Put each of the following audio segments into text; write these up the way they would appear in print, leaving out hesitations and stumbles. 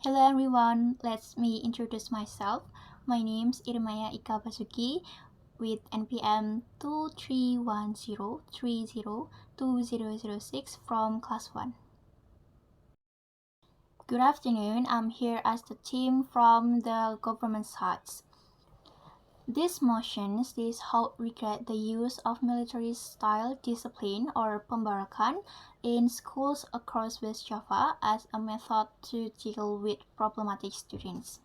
Hello everyone, let me introduce myself. My name is Irmaya Ika Basuki with NPM 2310302006 from class 1. Good afternoon, I'm here as the team from the government sides. These motions how regret the use of military-style discipline or Pembarakan in schools across West Java as a method to deal with problematic students.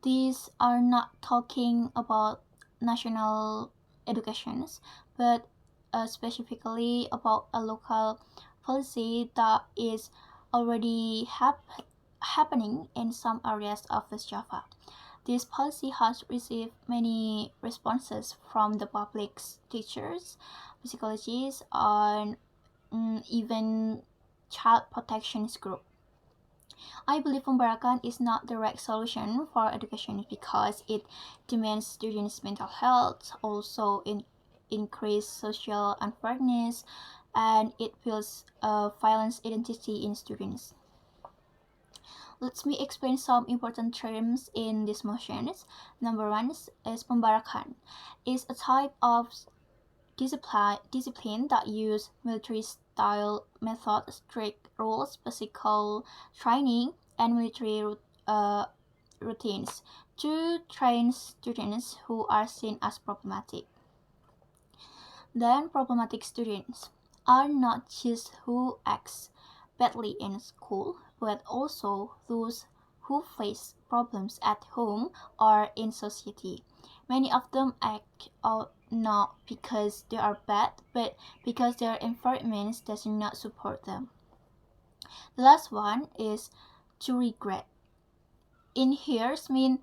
These are not talking about national educations, but specifically about a local policy that is already happening in some areas of West Java. This policy has received many responses from the public, teachers, psychologists, and even child protection groups. I believe Pembarakan is not the right solution for education because it demands students' mental health, also increase social unfairness, and it builds a violence identity in students. Let me explain some important terms in these motions. Number one is Pembarakan. It's a type of discipline that use military-style methods, strict rules, physical training, and military routines to train students who are seen as problematic. Then problematic students are not just who acts badly in school, but also those who face problems at home or in society. Many of them act out not because they are bad, but because their environment does not support them. The last one is to regret. In here mean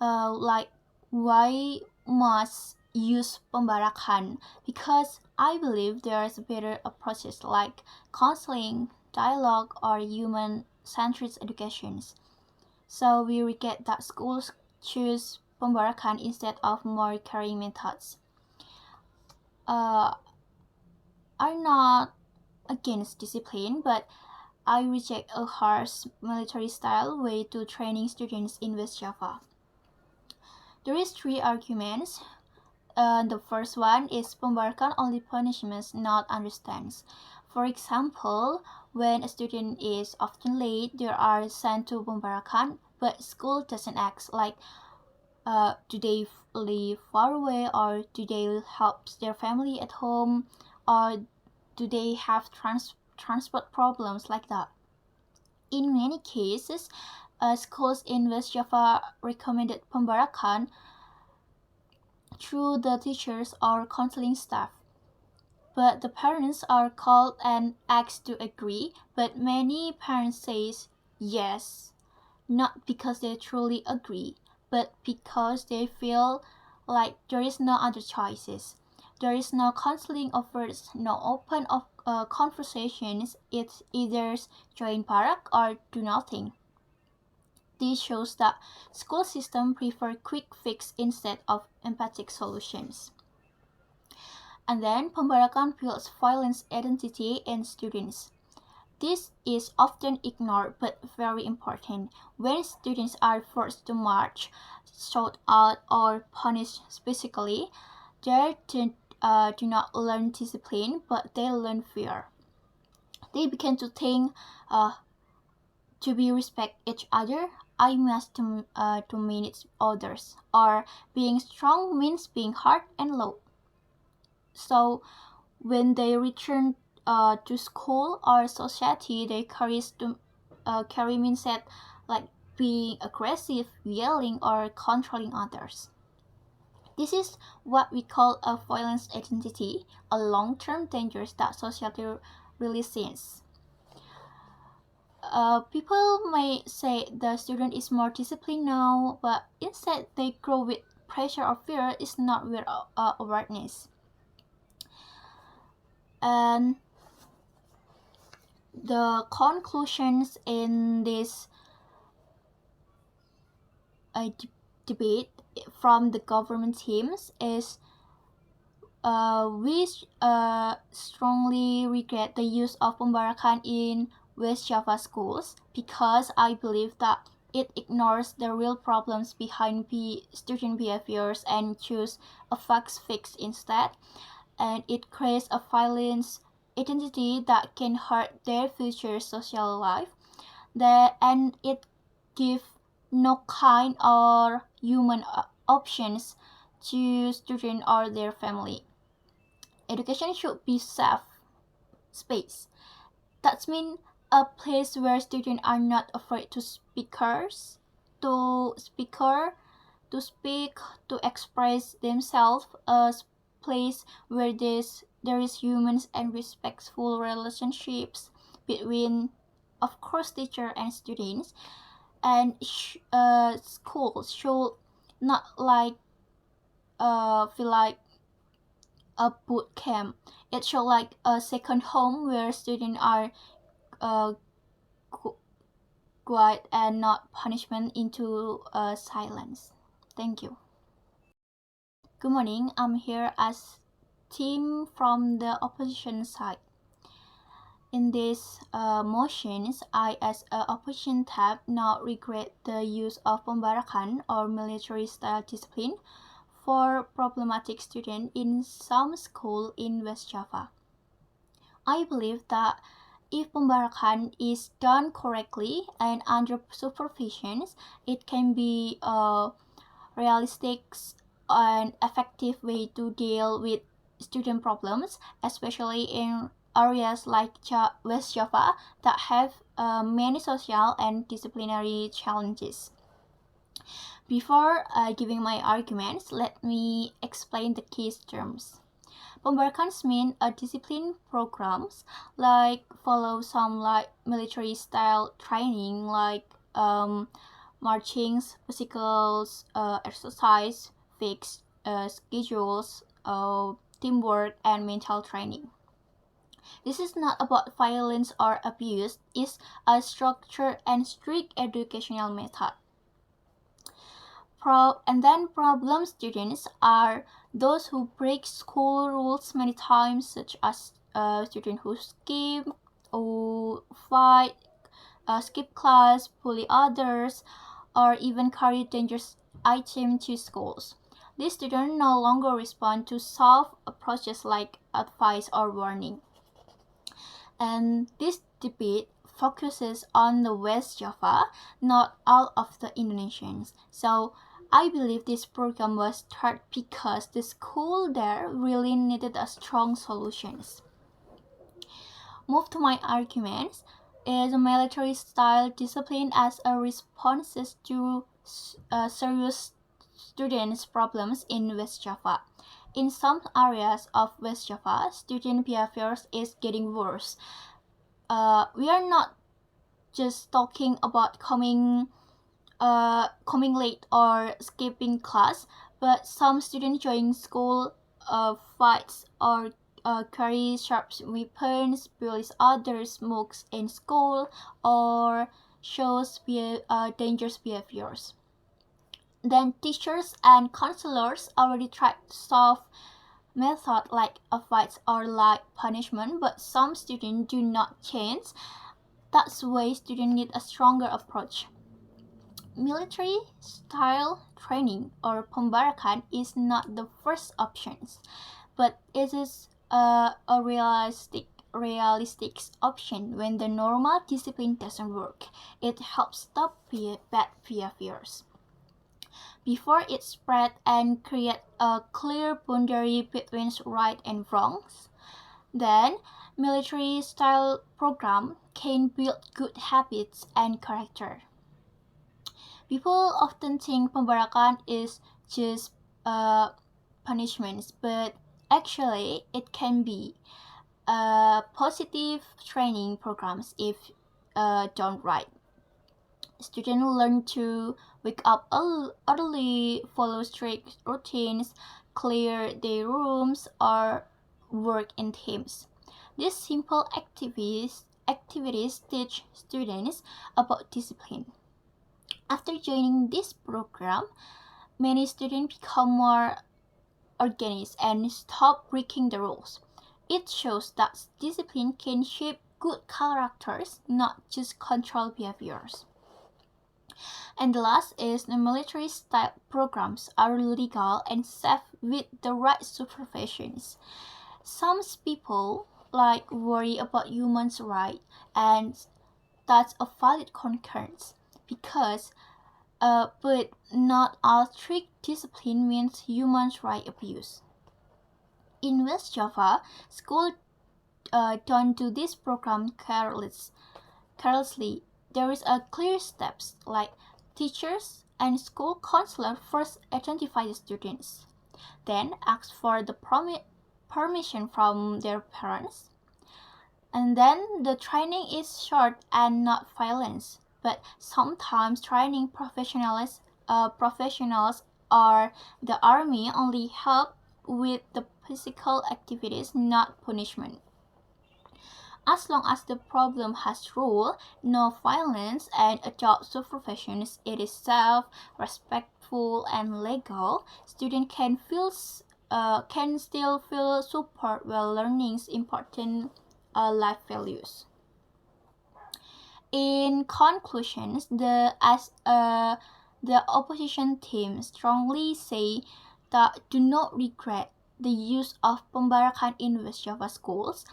like why must use Pembarakan? Because I believe there is better approaches like counseling, dialogue, or human-centered educations. So we regret that schools choose Pembarakan instead of more caring methods. Are not against discipline, but I reject a harsh military-style way to training students in West Java. There is three arguments. The first one is Pembarakan only punishments, not understands. For example, when a student is often late, they are sent to Pembarakan, but school doesn't act like do they live far away, or do they help their family at home, or do they have transport problems like that. In many cases, schools in West Java recommended Pembarakan through the teachers or counseling staff. But the parents are called and asked to agree, but many parents say yes, not because they truly agree, but because they feel like there is no other choices. There is no counseling offers, no open conversations. It's either join parak or do nothing. This shows that school systems prefer quick fix instead of empathic solutions. And then Pembarakan builds violence identity in students. This is often ignored but very important. When students are forced to march, shout out, or punished physically, they do not learn discipline, but they learn fear. They begin to think to be respect each other, I must to manage others, or being strong means being hard and low. So when they return to school or society, they carry mindset like being aggressive, yelling, or controlling others. This is what we call a violence identity, a long-term danger that society really sees. People may say the student is more disciplined now, but instead they grow with pressure or fear is not with awareness. And the conclusions in this debate from the government teams is we strongly regret the use of Pembarakan in West Java schools because I believe that it ignores the real problems behind student behaviors and choose a fast fix instead, and it creates a violent identity that can hurt their future social life. And it gives no kind or human options to student or their family. Education should be safe space. That means a place where students are not afraid to speaker, to speak, to express themselves. A place where there is humans and respectful relationships between, of course, teacher and students. And schools should not feel like a boot camp. It should like a second home where students are uh, quiet and not punishment into silence. Thank you. Good morning. I'm here as team from the opposition side. In these motions, I as a opposition tab not regret the use of Pembarakan or military-style discipline for problematic students in some school in West Java. I believe that if Pembarakan is done correctly and under supervision, it can be a realistic and effective way to deal with student problems, especially in areas like West Java that have many social and disciplinary challenges. Before giving my arguments, let me explain the key terms. Pembarakans mean a discipline programs like follow some like military style training like marching, physical exercise, fixed schedules, teamwork, and mental training. This is not about violence or abuse, it's a structured and strict educational method. And then problem students are those who break school rules many times, such as students who skip, or fight, skip class, bully others, or even carry dangerous items to schools. These students no longer respond to soft approaches like advice or warning. And this debate focuses on the West Java, not all of the Indonesians. So I believe this program was started because the school there really needed a strong solutions. Move to my arguments. Is military style discipline as a response to serious students' problems in West Java. In some areas of West Java, student behavior is getting worse. We are not just talking about coming late or skipping class, but some students join school fights or carry sharp weapons, bullies others, smokes in school, or shows dangerous behaviors. Then teachers and counselors already tried to solve methods like fights or light punishment, but some students do not change. That's why students need a stronger approach. Military style training or Pembarakan is not the first option, but it is a realistic option when the normal discipline doesn't work. It helps stop bad behaviors before it spread and create a clear boundary between right and wrongs. Then, military style program can build good habits and character. People often think Pembarakan is just punishments, but actually it can be positive training programs if done right. Students learn to wake up early, follow strict routines, clear their rooms, or work in teams. These simple activities teach students about discipline. After joining this program, many students become more organized and stop breaking the rules. It shows that discipline can shape good characters, not just control behaviors. And the last is the military style programs are legal and safe with the right supervisions. Some people worry about human rights, and that's a valid concern because but not all strict discipline means human rights abuse. In West Java, schools don't do this program carelessly. There is a clear steps like teachers and school counselor first identify the students, then ask for the permission from their parents, and then the training is short and not violent. But sometimes training professionals or the army only help with the physical activities, not punishment. As long as the problem has rule, no violence, and adult supervision, it is safe, respectful, and legal, students can still feel support while learning important life values. In conclusions, the opposition team strongly say that do not regret the use of Pembarakan in West Java schools.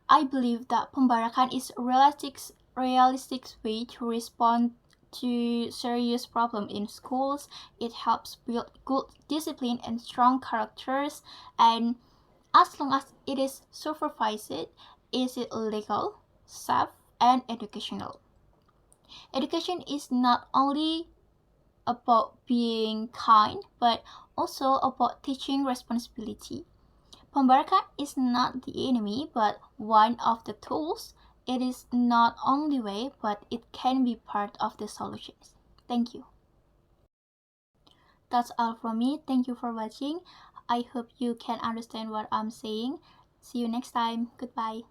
I believe that Pembarakan is a realistic way to respond to serious problems in schools. It helps build good discipline and strong characters, and as long as it is supervised, is it legal, safe, and educational. Education is not only about being kind, but also about teaching responsibility. Pembarakan is not the enemy, but one of the tools. It is not only way, but it can be part of the solutions. Thank you. That's all from me. Thank you for watching. I hope you can understand what I'm saying. See you next time. Goodbye.